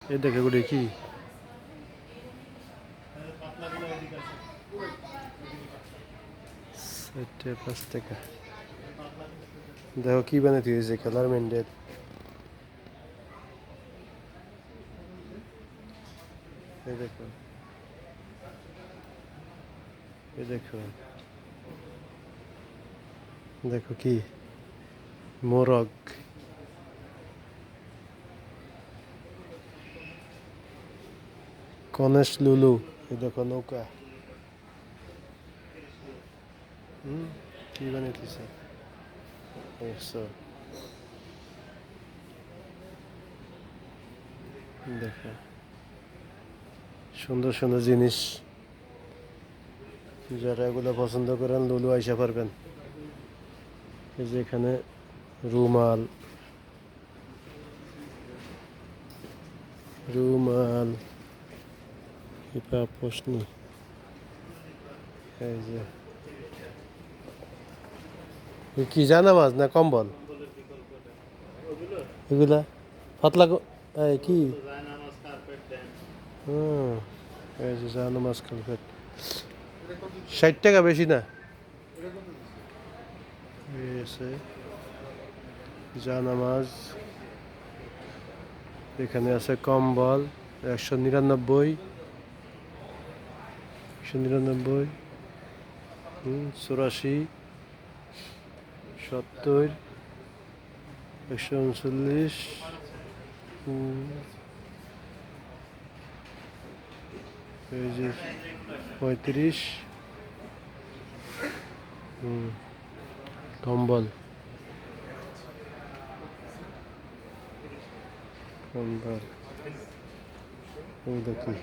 এ দেখে গুড়ি কি ষাট টাকা 5 টাকা দেখো কি বানাতে হয়েছে কালার মেন্ডেল এই দেখো এই দেখো দেখো কি মোরগ কনেশ লুলু এই দেখো নৌকা কি বানাইতেছে দেখছো দেখো সুন্দর সুন্দর জিনিস যারা এগুলো পছন্দ করেন লুলু আইসা পারবেন এই যে এখানে রুমাল রুমাল এটা প্রশ্ন এই যে কি জানা মাছ না কম্বল এগুলা পাতলা এই কি হুম এই যে জানা মাছ কালপেট 60 টাকা বেশি না জানা মাছ এখানে আছে কম্বল 199 199 84 70 139 এই যে 35 কম্বল কম্বল এই দেখি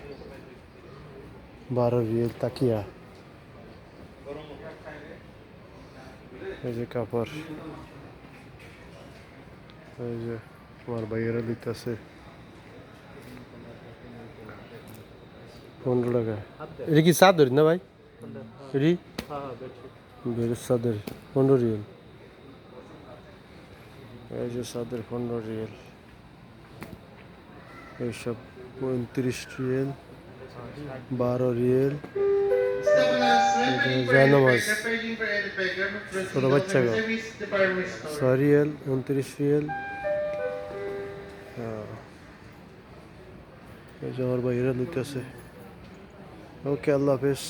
12 রিয়েল তাকিয়া এই যে কাপড় এই যে আমার ভাইয়েরা দিতেছে 15 টাকা এটা কি চাদর না ভাই এটি বেড়ের চাদর 15 রিয়েল এই যে চাদর 15 রিয়েল এইসব 29 রিয়েল 12 রিয়েল জায়নামাজ ছোট বাচ্চা 6 রিয়েল 29 রিয়েল এই যে আমার ভাইয়েরা নিতেছে ওকে আল্লাহ হাফেজ